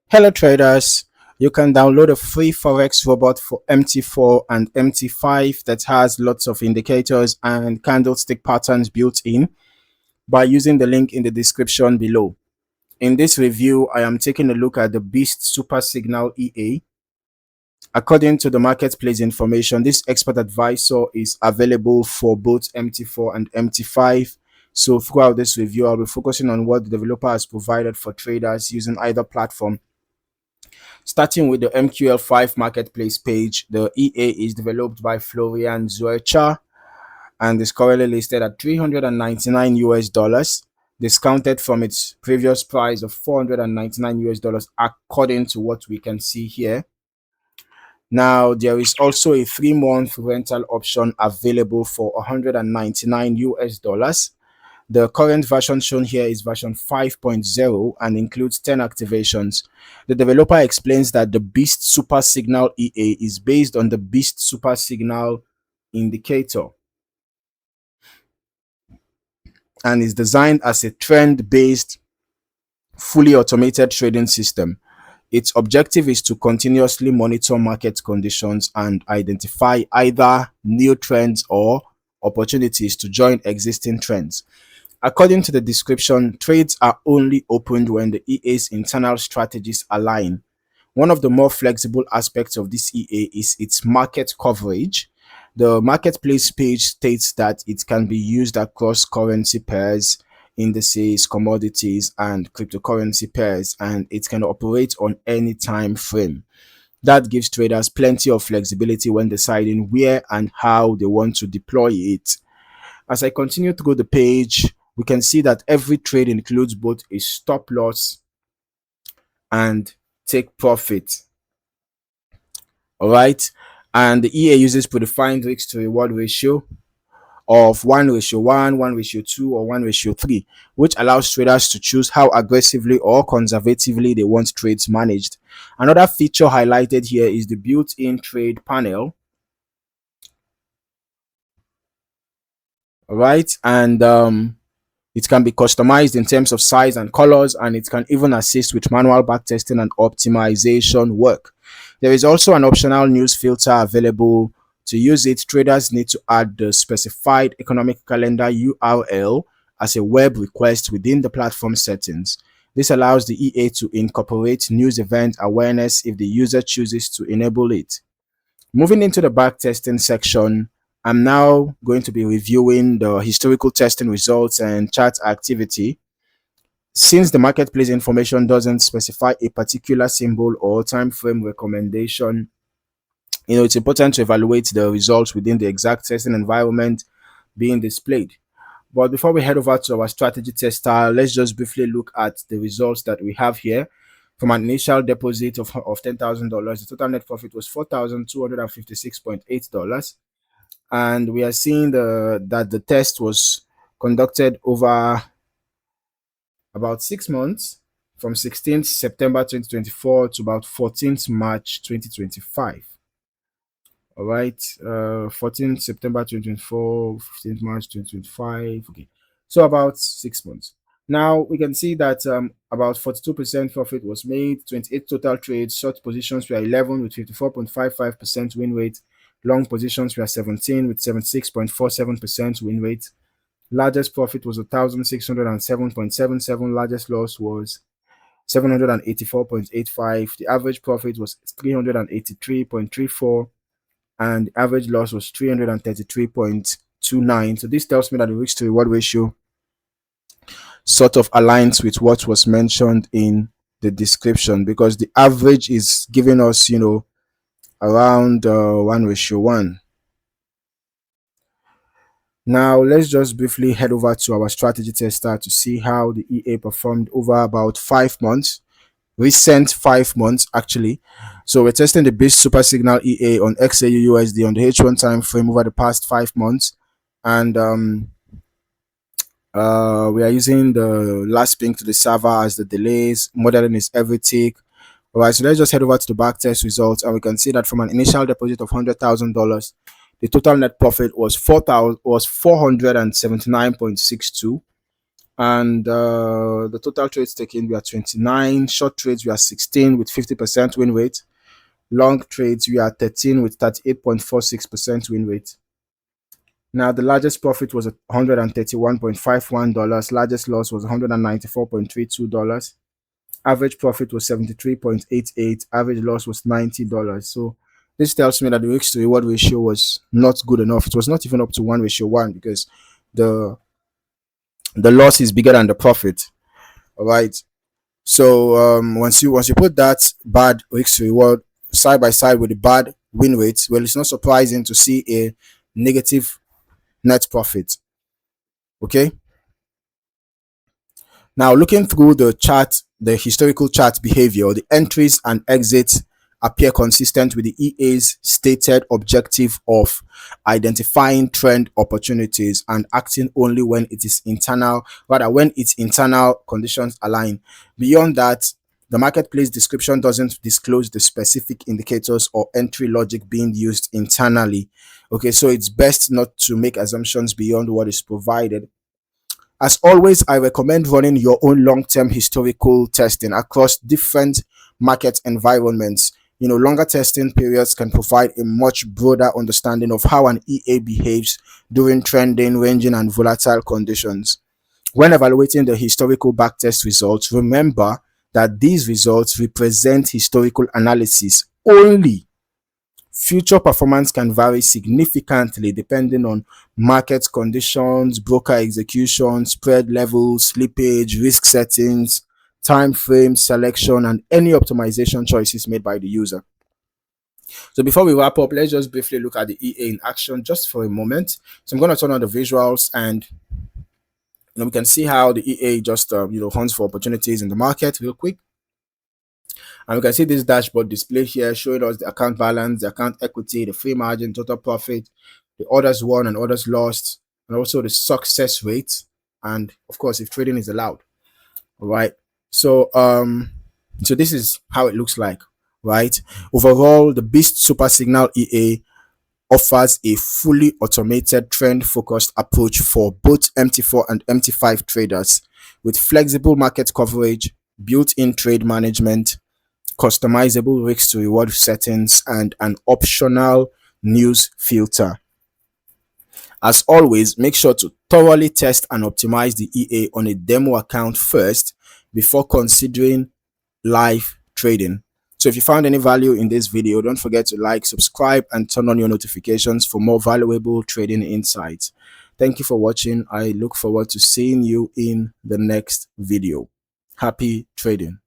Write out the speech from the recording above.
Hello traders, you can download a free Forex robot for MT4 and MT5 that has lots of indicators and candlestick patterns built in by using the link in the description below. In this review, I am taking a look at the Beast Super Signal EA. According to the marketplace information, this expert advisor is available for both MT4 and MT5. So throughout this review, I'll be focusing on what the developer has provided for traders using either platform. Starting with the MQL5 Marketplace page, the EA is developed by Florian Zuercher and is currently listed at 399 US dollars, discounted from its previous price of 499 US dollars, according to what we can see here. Now, there is also a 3-month rental option available for 199 US dollars. The current version shown here is version 5.0 and includes 10 activations. The developer explains that the Beast Super Signal EA is based on the Beast Super Signal indicator and is designed as a trend-based, fully automated trading system. Its objective is to continuously monitor market conditions and identify either new trends or opportunities to join existing trends. According to the description, trades are only opened when the EA's internal strategies align. One of the more flexible aspects of this EA is its market coverage. The marketplace page states that it can be used across currency pairs, indices, commodities, and cryptocurrency pairs, and it can operate on any time frame. That gives traders plenty of flexibility when deciding where and how they want to deploy it. As I continue through the page, we can see that every trade includes both a stop loss and take profit. All right. And the EA uses predefined risk to reward ratio of 1:1, 1:2, or 1:3, which allows traders to choose how aggressively or conservatively they want trades managed. Another feature highlighted here is the built-in trade panel. All right. And it can be customized in terms of size and colors, and it can even assist with manual backtesting and optimization work. There is also an optional news filter available. To use it, traders need to add the specified economic calendar URL as a web request within the platform settings. This allows the EA to incorporate news event awareness if the user chooses to enable it. Moving into the backtesting section, I'm now going to be reviewing the historical testing results and chart activity. Since the marketplace information doesn't specify a particular symbol or time frame recommendation, it's important to evaluate the results within the exact testing environment being displayed. But before we head over to our strategy tester, let's just briefly look at the results that we have here. From an initial deposit of $10,000, the total net profit was $4,256.8. And we are seeing that the test was conducted over about 6 months, from 16th September 2024 to about 14th March 2025. All right, 14th September 2024, 15th March 2025. Okay, so about 6 months. Now we can see that about 42% profit was made, 28 total trades, short positions were 11 with 54.55% win rate, long positions were 17 with 76.47% win rate. Largest profit was 1,607.77. Largest loss was 784.85. The average profit was 383.34, and the average loss was 333.29. So this tells me that the risk to reward ratio sort of aligns with what was mentioned in the description, because the average is giving us, around 1:1. Now, let's just briefly head over to our strategy tester to see how the EA performed over about 5 months, recent 5 months actually. So we're testing the Beast Super Signal EA on XAU USD on the H1 time frame over the past 5 months, and we are using the last ping to the server as the delays. Modeling is every tick. All right, so let's just head over to the backtest results, and we can see that from an initial deposit of $100,000, the total net profit was 479.62. And the total trades taken, we are 29. Short trades, we are 16 with 50% win rate. Long trades, we are 13 with 38.46% win rate. Now, the largest profit was $131.51. Largest loss was $194.32. Average profit was 73.88. Average loss was $90. So this tells me that the risk to reward ratio was not good enough. It was not even up to 1:1 because the the loss is bigger than the profit. All right. So once you put that bad risk to reward side by side with the bad win rates, well, it's not surprising to see a negative net profit. Okay. Now, looking through the chart, the historical chart behavior, the entries and exits appear consistent with the EA's stated objective of identifying trend opportunities and acting only when it is internal, rather when its internal conditions align. Beyond that, the marketplace description doesn't disclose the specific indicators or entry logic being used internally. Okay, so it's best not to make assumptions beyond what is provided. As always, I recommend running your own long-term historical testing across different market environments. Longer testing periods can provide a much broader understanding of how an EA behaves during trending, ranging, and volatile conditions. When evaluating the historical backtest results, remember that these results represent historical analysis only. Future performance can vary significantly depending on market conditions, broker execution, spread levels, slippage, risk settings, time frame selection, and any optimization choices made by the user. So before we wrap up, let's just briefly look at the EA in action just for a moment. So I'm going to turn on the visuals, and we can see how the EA just hunts for opportunities in the market real quick. And we can see this dashboard display here showing us the account balance, the account equity, the free margin, total profit, the orders won and orders lost, and also the success rate, and of course if trading is allowed. All right. So so this is how it looks like, right? Overall, the Beast Super Signal EA offers a fully automated trend focused approach for both MT4 and MT5 traders with flexible market coverage, built-in trade management, customizable risk to reward settings, and an optional news filter. As always, make sure to thoroughly test and optimize the EA on a demo account first before considering live trading. So if you found any value in this video, don't forget to like, subscribe, and turn on your notifications for more valuable trading insights. Thank you for watching. I look forward to seeing you in the next video. Happy trading.